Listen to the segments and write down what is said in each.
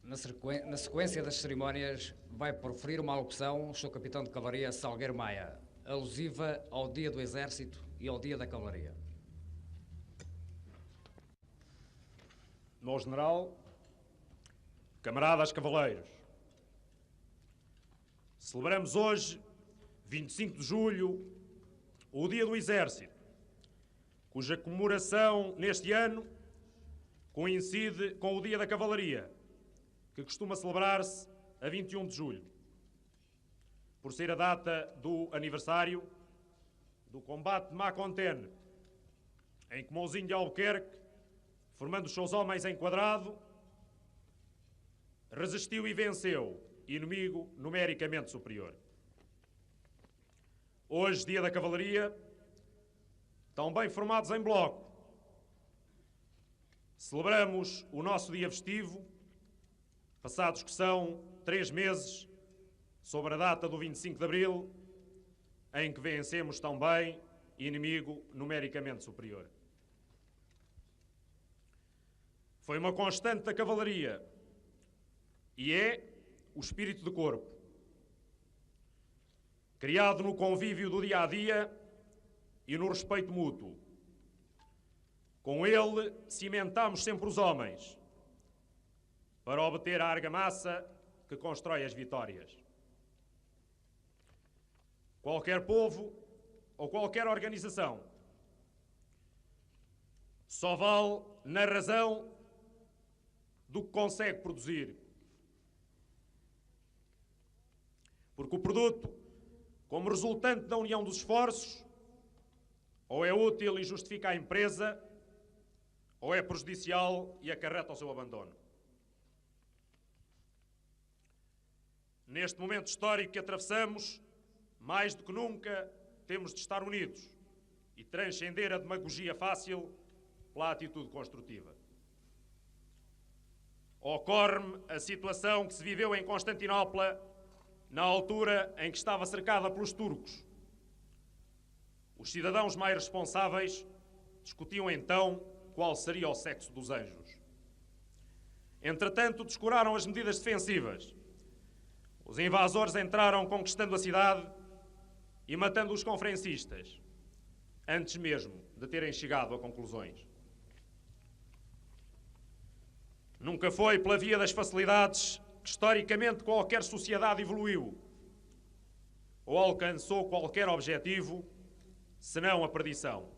Na sequência das cerimónias, vai proferir uma alocução o Sr. Capitão de Cavalaria Salgueiro Maia, alusiva ao Dia do Exército e ao Dia da Cavalaria. Meu General, camaradas cavaleiros, celebramos hoje, 25 de julho, o Dia do Exército, cuja comemoração neste ano coincide com o Dia da Cavalaria, que costuma celebrar-se a 21 de julho, por ser a data do aniversário do combate de Maconten, em que Mãozinho de Albuquerque, formando os seus homens em quadrado, resistiu e venceu inimigo numericamente superior. Hoje, Dia da Cavalaria, tão bem formados em bloco, celebramos o nosso dia festivo, passados que são 3 meses, sobre a data do 25 de Abril, em que vencemos tão bem inimigo numericamente superior. Foi uma constante da cavalaria e é o espírito de corpo. Criado no convívio do dia-a-dia e no respeito mútuo. Com ele cimentamos sempre os homens para obter a argamassa que constrói as vitórias. Qualquer povo ou qualquer organização só vale na razão do que consegue produzir. Porque o produto, como resultante da união dos esforços, ou é útil e justifica a empresa, ou é prejudicial e acarreta o seu abandono. Neste momento histórico que atravessamos, mais do que nunca, temos de estar unidos e transcender a demagogia fácil pela atitude construtiva. Ocorre-me a situação que se viveu em Constantinopla na altura em que estava cercada pelos turcos. Os cidadãos mais responsáveis discutiam então qual seria o sexo dos anjos. Entretanto, descuraram as medidas defensivas. Os invasores entraram conquistando a cidade e matando os conferencistas, antes mesmo de terem chegado a conclusões. Nunca foi pela via das facilidades que historicamente qualquer sociedade evoluiu ou alcançou qualquer objetivo, senão a perdição.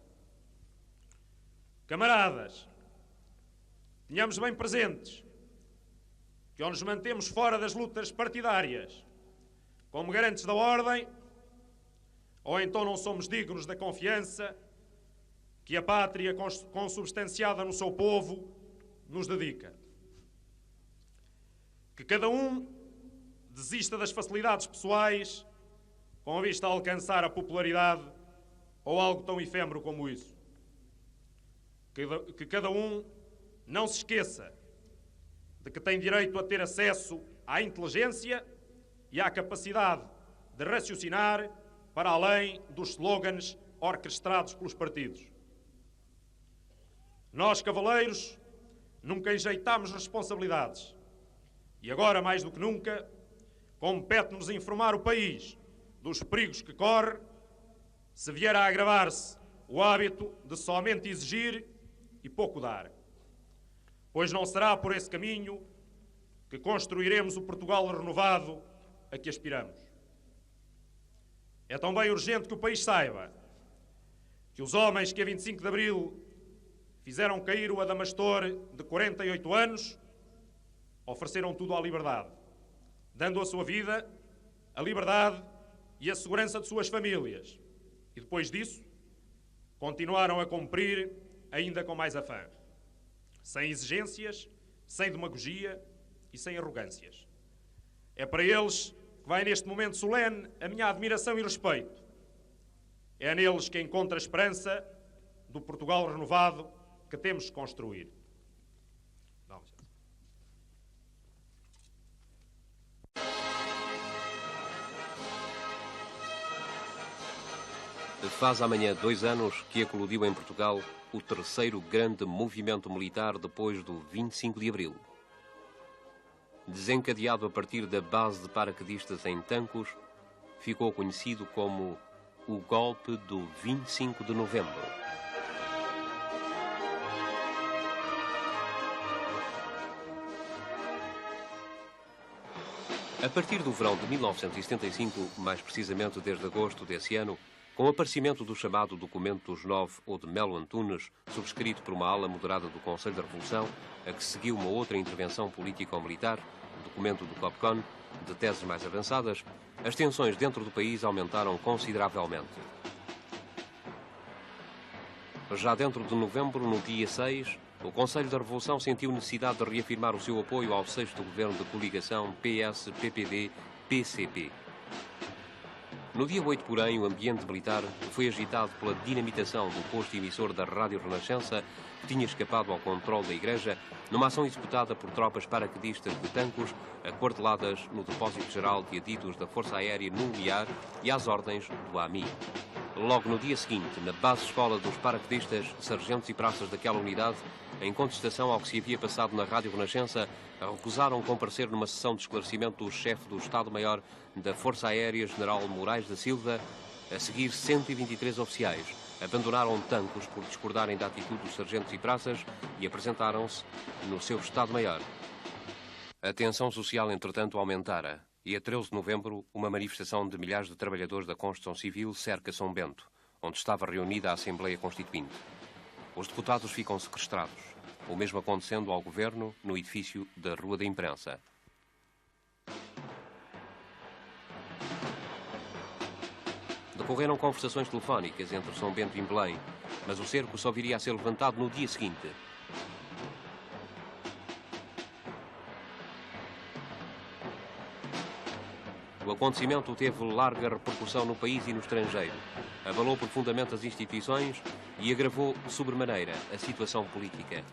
Camaradas, tenhamos bem presentes que ou nos mantemos fora das lutas partidárias como garantes da ordem, ou então não somos dignos da confiança que a pátria consubstanciada no seu povo nos dedica. Que cada um desista das facilidades pessoais com vista a alcançar a popularidade ou algo tão efêmero como isso. Que cada um não se esqueça de que tem direito a ter acesso à inteligência e à capacidade de raciocinar para além dos slogans orquestrados pelos partidos. Nós, cavaleiros, nunca enjeitámos responsabilidades e agora, mais do que nunca, compete-nos informar o país dos perigos que corre se vier a agravar-se o hábito de somente exigir e pouco dar. Pois não será por esse caminho que construiremos o Portugal renovado a que aspiramos. É também urgente que o país saiba que os homens que a 25 de Abril fizeram cair o Adamastor de 48 anos ofereceram tudo à liberdade, dando a sua vida, a liberdade e a segurança de suas famílias. E depois disso, continuaram a cumprir ainda com mais afã, sem exigências, sem demagogia e sem arrogâncias. É para eles que vai neste momento solene a minha admiração e respeito. É neles que encontro a esperança do Portugal renovado que temos de construir. Faz amanhã 2 anos que eclodiu em Portugal o terceiro grande movimento militar depois do 25 de Abril. desencadeado a partir da base de paraquedistas em Tancos, ficou conhecido como o golpe do 25 de novembro. A partir do verão de 1975, mais precisamente desde agosto desse ano, com o aparecimento do chamado Documento dos Nove ou de Melo Antunes, subscrito por uma ala moderada do Conselho da Revolução, a que seguiu uma outra intervenção político-militar, o documento do COPCON, de teses mais avançadas, as tensões dentro do país aumentaram consideravelmente. Já dentro de novembro, no dia 6, o Conselho da Revolução sentiu necessidade de reafirmar o seu apoio ao 6º Governo de Coligação PS-PPD-PCP. No dia 8, porém, o ambiente militar foi agitado pela dinamitação do posto emissor da Rádio Renascença, que tinha escapado ao controle da Igreja, numa ação executada por tropas paraquedistas de Tancos, aquarteladas no Depósito Geral de Adidos da Força Aérea Nuclear e às ordens do AMI. Logo no dia seguinte, na base-escola dos paraquedistas, sargentos e praças daquela unidade, em contestação ao que se havia passado na Rádio Renascença, recusaram comparecer numa sessão de esclarecimento do chefe do Estado-Maior da Força Aérea, General Moraes da Silva. A seguir, 123 oficiais abandonaram Tancos por discordarem da atitude dos sargentos e praças e apresentaram-se no seu Estado-Maior. A tensão social, entretanto, aumentara. E a 13 de novembro, uma manifestação de milhares de trabalhadores da construção civil cerca São Bento, onde estava reunida a Assembleia Constituinte. Os deputados ficam sequestrados, o mesmo acontecendo ao governo no edifício da Rua da Imprensa. Decorreram conversações telefónicas entre São Bento e Belém, mas o cerco só viria a ser levantado no dia seguinte. O acontecimento teve larga repercussão no país e no estrangeiro, abalou profundamente as instituições e agravou sobremaneira a situação política.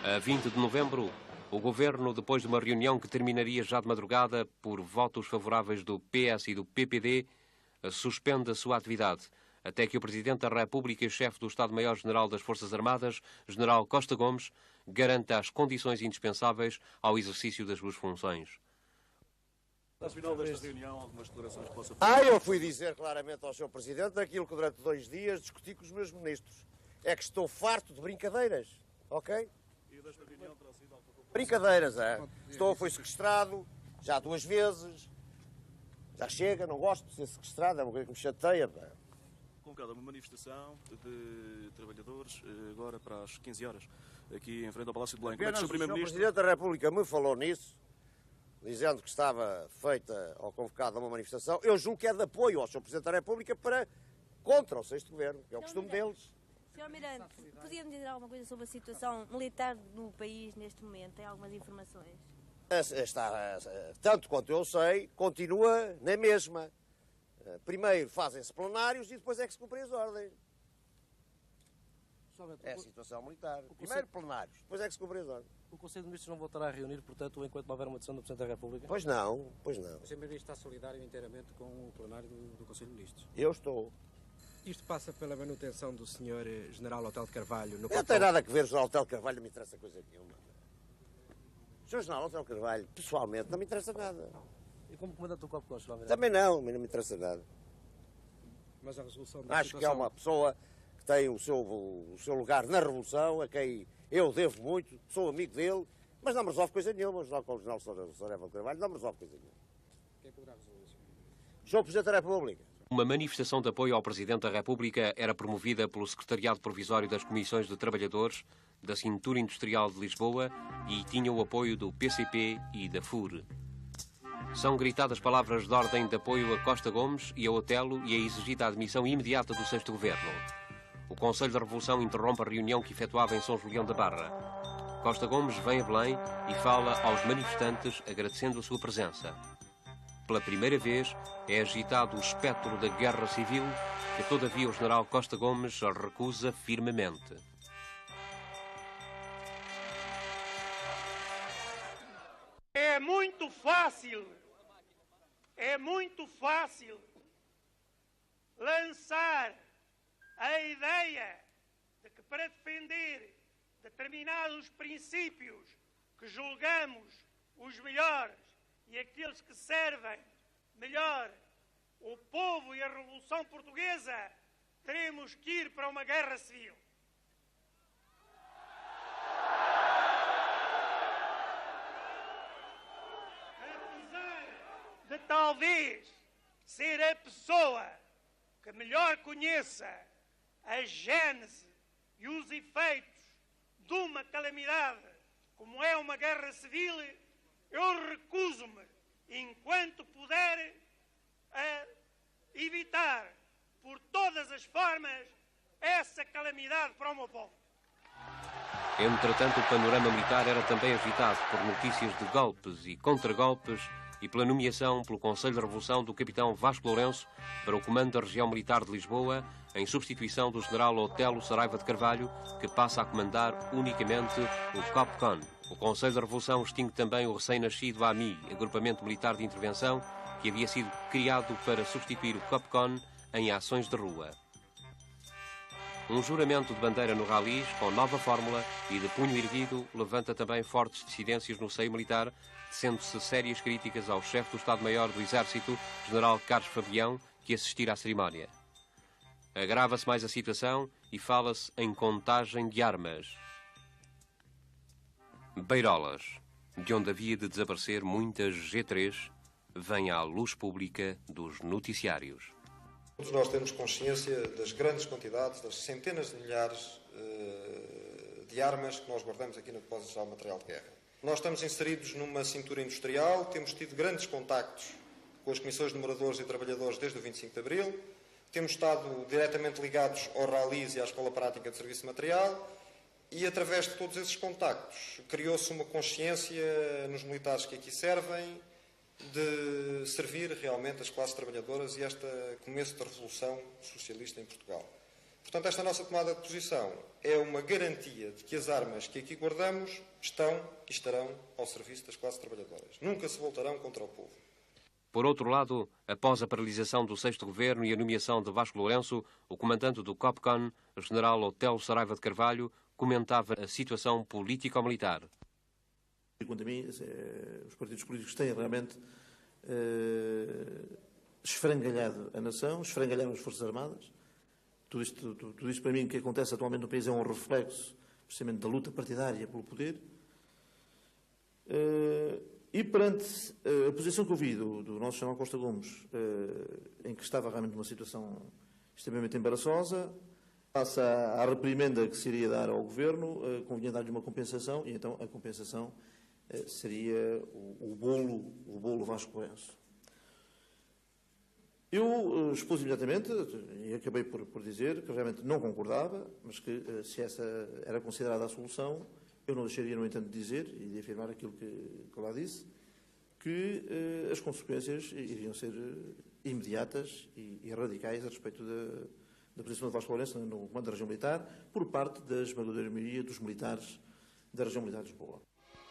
A 20 de novembro, o Governo, depois de uma reunião que terminaria já de madrugada por votos favoráveis do PS e do PPD, suspende a sua atividade, até que o Presidente da República e chefe do Estado-Maior-General das Forças Armadas, General Costa Gomes, garanta as condições indispensáveis ao exercício das suas funções. Ao final desta reunião, algumas declarações que possa fazer? Eu fui dizer claramente ao Sr. Presidente aquilo que durante 2 dias discuti com os meus ministros. É que estou farto de brincadeiras, ok? E desta reunião terá sido algo... Brincadeiras, é? Fui sequestrado já 2 vezes. Já chega, não gosto de ser sequestrado, é uma coisa que me chateia. Pá. Convocada uma manifestação de trabalhadores agora para as 15 horas, aqui em frente ao Palácio de Belém. Como é que o Sr. O Sr. Primeiro-Ministro... Presidente da República me falou nisso, dizendo que estava feita ou convocada uma manifestação. Eu julgo que é de apoio ao Sr. Presidente da República contra o 6º Governo, que é o costume deles. Sr. Almirante, podia-me dizer alguma coisa sobre a situação militar no país neste momento? Tem algumas informações? Tanto quanto eu sei, continua na mesma. Primeiro fazem-se plenários e depois é que se cumprem as ordens. É a situação militar. Primeiro plenários, depois é que se cumprem as ordens. O Conselho de Ministros não voltará a reunir, portanto, enquanto não houver uma decisão do Presidente da República? Pois não, pois não. O Sr. Ministro está solidário inteiramente com o plenário do Conselho de Ministros? Eu estou. Isto passa pela manutenção do Sr. General Hotel de Carvalho no Não tem nada a ver, o General Hotel de Carvalho não me interessa coisa nenhuma. O Sr. General Hotel de Carvalho, pessoalmente, não me interessa nada. E como comandante do Corpo de Conselho? Também não me interessa nada. Mas a resolução da Acho situação... que é uma pessoa que tem o seu lugar na Revolução, a quem eu devo muito, sou amigo dele, mas não me resolve coisa nenhuma. O General Sareva de Carvalho não me resolve coisa nenhuma. Quem poderá resolver isso? O Sr. Presidente da República. Uma manifestação de apoio ao Presidente da República era promovida pelo Secretariado Provisório das Comissões de Trabalhadores da Cintura Industrial de Lisboa e tinha o apoio do PCP e da FUR. São gritadas palavras de ordem de apoio a Costa Gomes e a Otelo e é exigida a admissão imediata do 6º Governo. O Conselho da Revolução interrompe a reunião que efetuava em São Julião da Barra. Costa Gomes vem a Belém e fala aos manifestantes agradecendo a sua presença. Pela primeira vez, é agitado o espectro da guerra civil, que todavia o general Costa Gomes recusa firmemente. É muito fácil lançar a ideia de que para defender determinados princípios que julgamos os melhores e aqueles que servem melhor o povo e a Revolução Portuguesa, teremos que ir para uma guerra civil. De talvez ser a pessoa que melhor conheça a gênese e os efeitos de uma calamidade como é uma guerra civil, eu recuso-me, enquanto puder, a evitar por todas as formas essa calamidade para o meu povo. Entretanto, o panorama militar era também agitado por notícias de golpes e contragolpes e pela nomeação pelo Conselho de Revolução do capitão Vasco Lourenço para o comando da região militar de Lisboa, em substituição do general Otelo Saraiva de Carvalho, que passa a comandar unicamente o COPCON. O Conselho de Revolução extingue também o recém-nascido AMI, Agrupamento Militar de Intervenção, que havia sido criado para substituir o COPCON em ações de rua. Um juramento de bandeira no Ralis, com nova fórmula e de punho erguido, levanta também fortes dissidências no seio militar, tecendo-se sérias críticas ao chefe do Estado-Maior do Exército, general Carlos Fabião, que assistira à cerimónia. Agrava-se mais a situação e fala-se em contagem de armas. Beirolas, de onde havia de desaparecer muitas G3, vem à luz pública dos noticiários. Todos nós temos consciência das grandes quantidades, das centenas de milhares de armas que nós guardamos aqui no Depósito Geral de Material de Guerra. Nós estamos inseridos numa cintura industrial, temos tido grandes contactos com as comissões de moradores e trabalhadores desde o 25 de Abril, temos estado diretamente ligados ao RALIS e à Escola Prática de Serviço de Material e, através de todos esses contactos, criou-se uma consciência nos militares que aqui servem de servir realmente as classes trabalhadoras e este começo da Revolução Socialista em Portugal. Portanto, esta nossa tomada de posição é uma garantia de que as armas que aqui guardamos estão e estarão ao serviço das classes trabalhadoras. Nunca se voltarão contra o povo. Por outro lado, após a paralisação do 6º Governo e a nomeação de Vasco Lourenço, o comandante do COPCON, o general Otelo Saraiva de Carvalho, comentava a situação político-militar. Quanto a mim, os partidos políticos têm realmente esfrangalhado a nação, esfrangalharam as Forças Armadas. Tudo isto para mim que acontece atualmente no país é um reflexo precisamente da luta partidária pelo poder. E perante a posição que eu vi do nosso general Costa Gomes, em que estava realmente numa situação extremamente embaraçosa, face à reprimenda que se iria dar ao Governo, convinha dar-lhe uma compensação, e então a compensação seria o bolo Vasco Lourenço. Eu expus imediatamente, e acabei por dizer que realmente não concordava, mas que se essa era considerada a solução, eu não deixaria, no entanto, de dizer e de afirmar aquilo que lá disse, que as consequências iriam ser imediatas e radicais a respeito da posição de Vasco Lourenço no comando da região militar, por parte da esmagadora maioria dos militares da região militar de Lisboa.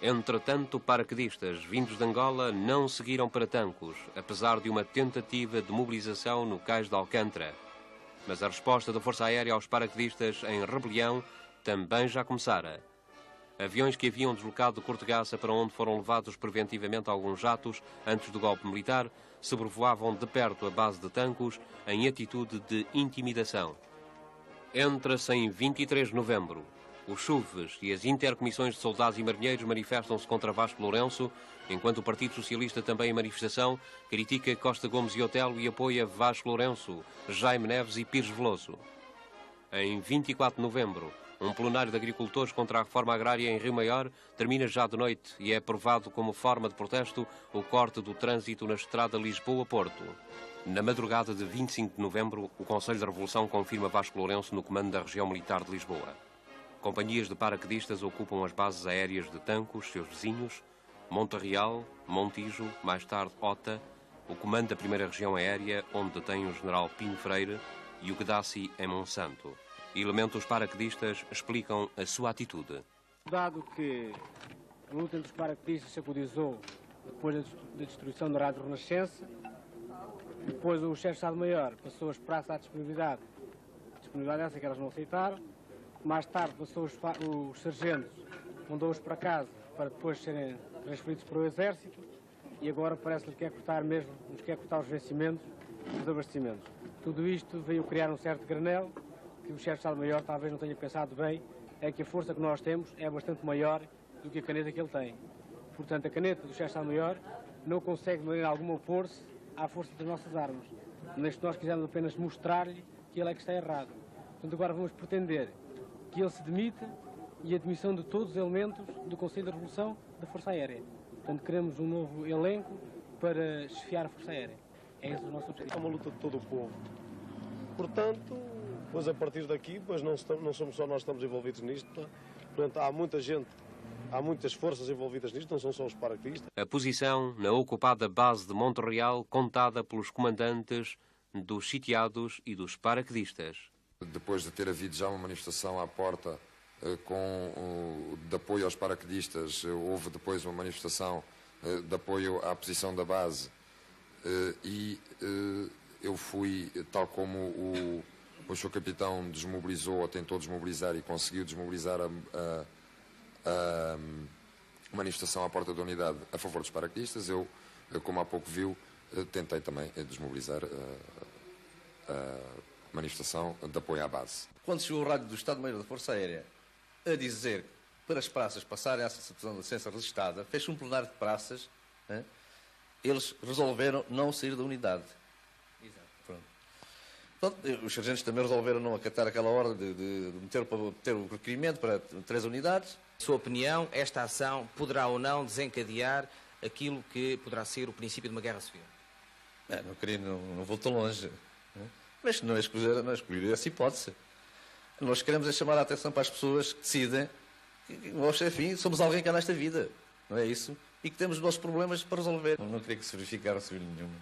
Entretanto, paraquedistas vindos de Angola não seguiram para Tancos, apesar de uma tentativa de mobilização no cais de Alcântara. Mas a resposta da Força Aérea aos paraquedistas em rebelião também já começara. Aviões que haviam deslocado de Cortegaça, para onde foram levados preventivamente alguns jatos antes do golpe militar, sobrevoavam de perto a base de Tancos em atitude de intimidação. Entra-se em 23 de novembro. Os chuves e as intercomissões de soldados e marinheiros manifestam-se contra Vasco Lourenço, enquanto o Partido Socialista, também em manifestação, critica Costa Gomes e Otelo e apoia Vasco Lourenço, Jaime Neves e Pires Veloso. Em 24 de novembro, um plenário de agricultores contra a reforma agrária em Rio Maior termina já de noite e é aprovado como forma de protesto o corte do trânsito na estrada Lisboa-Porto. Na madrugada de 25 de novembro, o Conselho da Revolução confirma Vasco Lourenço no comando da região militar de Lisboa. Companhias de paraquedistas ocupam as bases aéreas de Tancos, seus vizinhos, Monte Real, Montijo, mais tarde Ota, o comando da 1ª Região Aérea, onde detém o general Pinho Freire, e o Gaddafi em Monsanto. Elementos paraquedistas explicam a sua atitude. Dado que a luta entre os paraquedistas se acudizou depois da destruição da Rádio Renascença. Depois o chefe de Estado-Maior passou as praças à disponibilidade essa que elas não aceitaram. Mais tarde passou os sargentos, mandou-os para casa para depois serem transferidos para o Exército, e agora parece-lhe que quer cortar mesmo, nos quer cortar os vencimentos e os abastecimentos. Tudo isto veio criar um certo granel que o chefe de Estado-Maior talvez não tenha pensado bem, é que a força que nós temos é bastante maior do que a caneta que ele tem. Portanto, a caneta do chefe de Estado-Maior não consegue de maneira alguma opor-se à força das nossas armas. Neste nós quisemos apenas mostrar-lhe que ele é que está errado. Portanto, agora vamos pretender que ele se demita e a demissão de todos os elementos do Conselho de Revolução da Força Aérea. Portanto, queremos um novo elenco para chefiar a Força Aérea. É esse o nosso objetivo. É uma luta de todo o povo. Portanto, pois a partir daqui, pois não somos só nós que estamos envolvidos nisto. Portanto, há muita gente, há muitas forças envolvidas nisto, não são só os paraquedistas. A posição na ocupada base de Montreal, contada pelos comandantes dos sitiados e dos paraquedistas. Depois de ter havido já uma manifestação à porta de apoio aos paraquedistas, houve depois uma manifestação de apoio à posição da base e eu fui, tal como o seu capitão desmobilizou ou tentou desmobilizar e conseguiu desmobilizar a manifestação à porta da unidade a favor dos paraquedistas, eu, como há pouco viu, tentei também desmobilizar a manifestação de apoio à base. Quando chegou o rádio do Estado-Maior da Força Aérea a dizer para as praças passarem essa situação de licença registada, fez um plenário de praças, né? Eles resolveram não sair da unidade. Exato. Pronto. Então, os sargentos também resolveram não acatar aquela ordem de meter o requerimento para 3 unidades. Na sua opinião, esta ação poderá ou não desencadear aquilo que poderá ser o princípio de uma guerra civil? Não vou tão longe. Mas não é escolher essa hipótese. Nós queremos é chamar a atenção para as pessoas que decidem que nós, enfim, somos alguém que há nesta vida, não é isso? E que temos os nossos problemas para resolver. Não queria que se verificara civil nenhuma.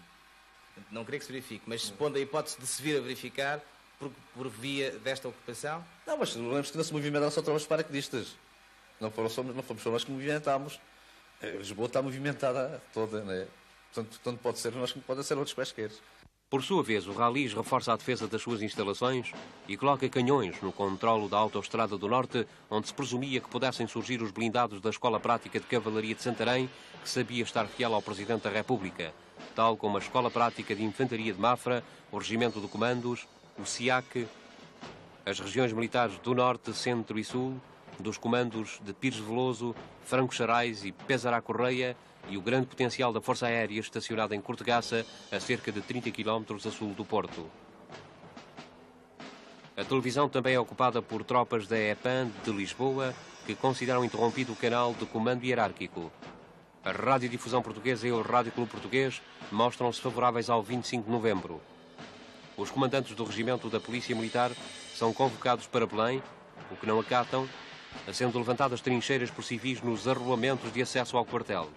Não queria que se verifique, mas supondo a hipótese de se vir a verificar por via desta ocupação? Não, mas lembramos que nesse movimento eram só tropas paraquedistas. Não fomos só nós que movimentámos. Lisboa está movimentada toda, não é? Portanto, pode ser nós, pode ser outros quaisquer. Por sua vez, o Ralis reforça a defesa das suas instalações e coloca canhões no controlo da Autoestrada do Norte, onde se presumia que pudessem surgir os blindados da Escola Prática de Cavalaria de Santarém, que sabia estar fiel ao Presidente da República, tal como a Escola Prática de Infantaria de Mafra, o Regimento de Comandos, o SIAC, as regiões militares do Norte, Centro e Sul, dos comandos de Pires Veloso, Franco Xarais e Pesará Correia, e o grande potencial da Força Aérea estacionada em Cortegaça, a cerca de 30 km a sul do Porto. A televisão também é ocupada por tropas da EPAN de Lisboa, que consideram interrompido o canal de comando hierárquico. A Radiodifusão Portuguesa e o Rádio Clube Português mostram-se favoráveis ao 25 de novembro. Os comandantes do regimento da Polícia Militar são convocados para Belém, o que não acatam, sendo levantadas trincheiras por civis nos arruamamentos de acesso ao quartel.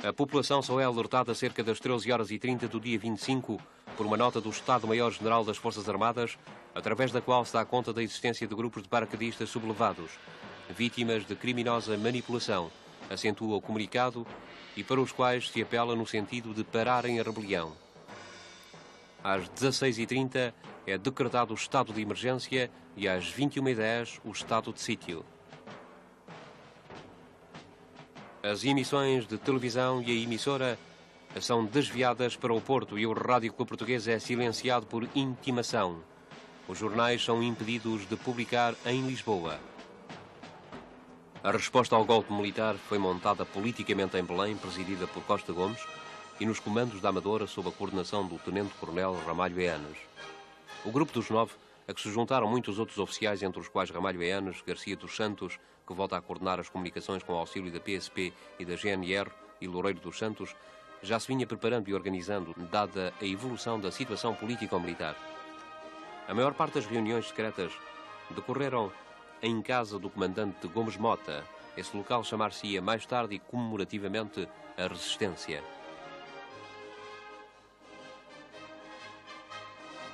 A população só é alertada cerca das 13h30 do dia 25 por uma nota do Estado-Maior-General das Forças Armadas, através da qual se dá conta da existência de grupos de paraquedistas sublevados, vítimas de criminosa manipulação, acentua o comunicado, e para os quais se apela no sentido de pararem a rebelião. Às 16h30 é decretado o estado de emergência e às 21h10 o estado de sítio. As emissões de televisão e a emissora são desviadas para o Porto e o Rádio Clube Português é silenciado por intimação. Os jornais são impedidos de publicar em Lisboa. A resposta ao golpe militar foi montada politicamente em Belém, presidida por Costa Gomes, e nos comandos da Amadora, sob a coordenação do Tenente-Coronel Ramalho Eanes. O grupo dos 9, a que se juntaram muitos outros oficiais, entre os quais Ramalho Eanes, Garcia dos Santos, que volta a coordenar as comunicações com o auxílio da PSP e da GNR, e Loureiro dos Santos, já se vinha preparando e organizando, dada a evolução da situação político-militar. A maior parte das reuniões secretas decorreram em casa do comandante Gomes Mota. Esse local chamar-se-ia mais tarde e comemorativamente a Resistência.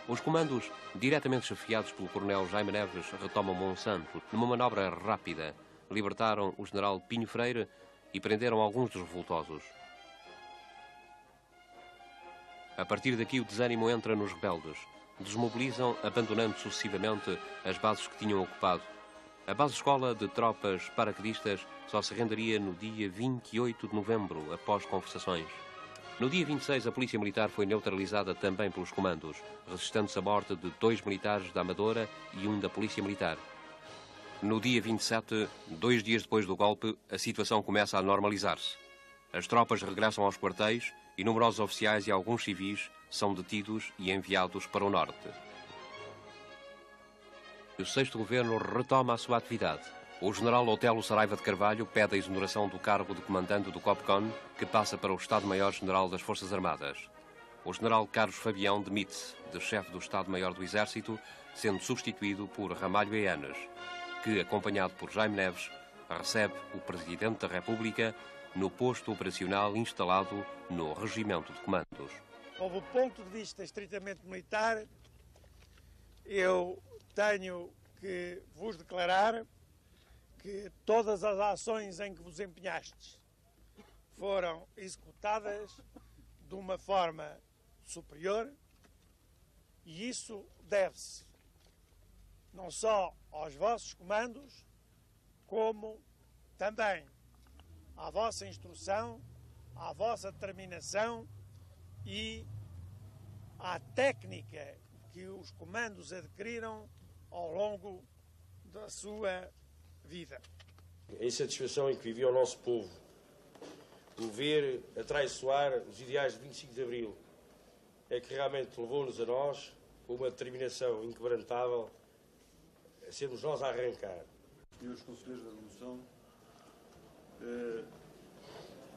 Os comandos, diretamente chefiados pelo coronel Jaime Neves, retomam Monsanto. Numa manobra rápida, libertaram o general Pinho Freire e prenderam alguns dos revoltosos. A partir daqui, o desânimo entra nos rebeldes. Desmobilizam, abandonando sucessivamente as bases que tinham ocupado. A base-escola de tropas paraquedistas só se renderia no dia 28 de novembro, após conversações. No dia 26, a Polícia Militar foi neutralizada também pelos comandos, resistendo-se à morte de 2 militares da Amadora e um da Polícia Militar. No dia 27, 2 dias depois do golpe, a situação começa a normalizar-se. As tropas regressam aos quartéis e numerosos oficiais e alguns civis são detidos e enviados para o norte. O 6º Governo retoma a sua atividade. O general Otelo Saraiva de Carvalho pede a exoneração do cargo de comandante do COPCON, que passa para o Estado-Maior-General das Forças Armadas. O general Carlos Fabião demite-se de chefe do Estado-Maior do Exército, sendo substituído por Ramalho Eanes, que, acompanhado por Jaime Neves, recebe o Presidente da República no posto operacional instalado no Regimento de Comandos. Sob o ponto de vista estritamente militar, eu tenho que vos declarar que todas as ações em que vos empenhastes foram executadas de uma forma superior, e isso deve-se não só aos vossos comandos, como também à vossa instrução, à vossa determinação e à técnica que os comandos adquiriram ao longo da sua vida. A insatisfação em que vivia o nosso povo, o ver atraiçoar os ideais de 25 de Abril, é que realmente levou-nos a nós, com uma determinação inquebrantável, a sermos nós a arrancar. Senhores Conselheiros da Revolução,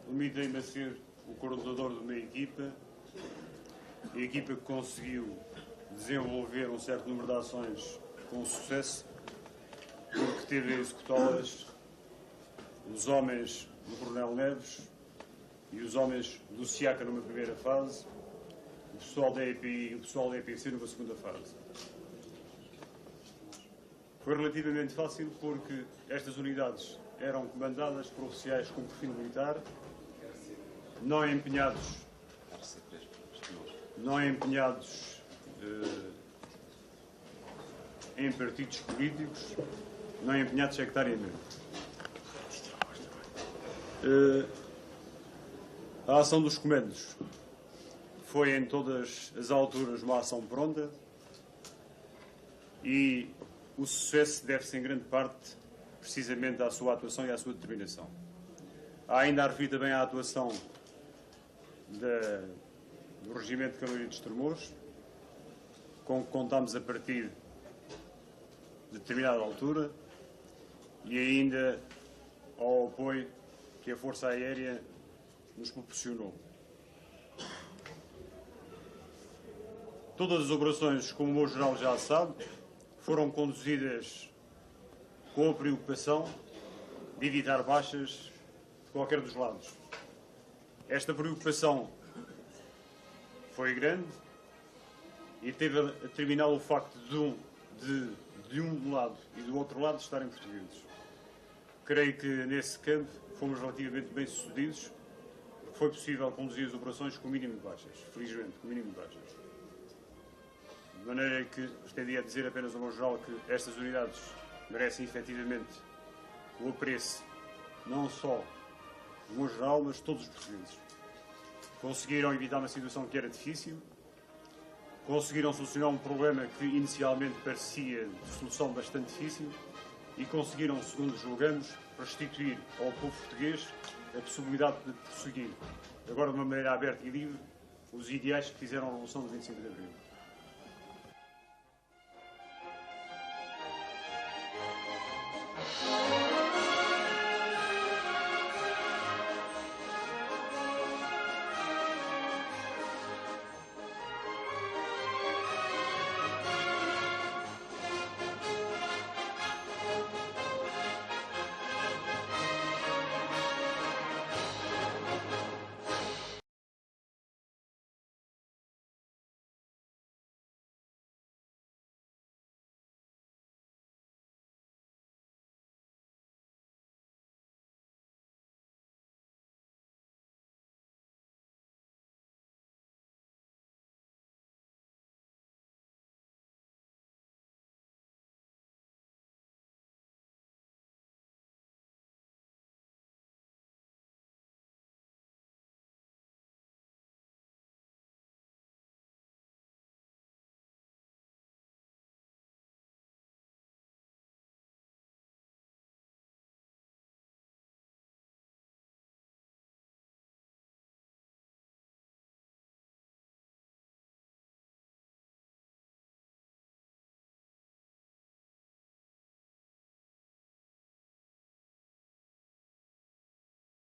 limitei-me a ser o coordenador de uma equipa, a equipa que conseguiu desenvolver um certo número de ações com sucesso, porque teve a executá-las os homens do Coronel Neves e os homens do SIACA numa primeira fase, o pessoal da EPI e o pessoal da EPC numa segunda fase. Foi relativamente fácil porque estas unidades eram comandadas por oficiais com perfil militar, não empenhados em partidos políticos, não empenhados sectariamente. A ação dos comandos foi em todas as alturas uma ação pronta e o sucesso deve-se em grande parte precisamente à sua atuação e à sua determinação. Há ainda a referir também à atuação do Regimento de Cavalaria de Estremoz, com que contámos a partir de determinada altura, e ainda ao apoio que a Força Aérea nos proporcionou. Todas as operações, como o meu geral já sabe, foram conduzidas com a preocupação de evitar baixas de qualquer dos lados. Esta preocupação foi grande e teve a determinar o facto de um lado e do outro lado estarem portugueses. Creio que nesse campo fomos relativamente bem sucedidos, porque foi possível conduzir as operações com o mínimo de baixas, felizmente, com o mínimo de baixas. De maneira que pretendia a dizer apenas ao meu geral que estas unidades merecem efetivamente o apreço, não só do meu geral, mas de todos os portugueses. Conseguiram evitar uma situação que era difícil, conseguiram solucionar um problema que inicialmente parecia de solução bastante difícil e conseguiram, segundo julgamos, restituir ao povo português a possibilidade de prosseguir, agora de uma maneira aberta e livre, os ideais que fizeram a Revolução de 25 de Abril.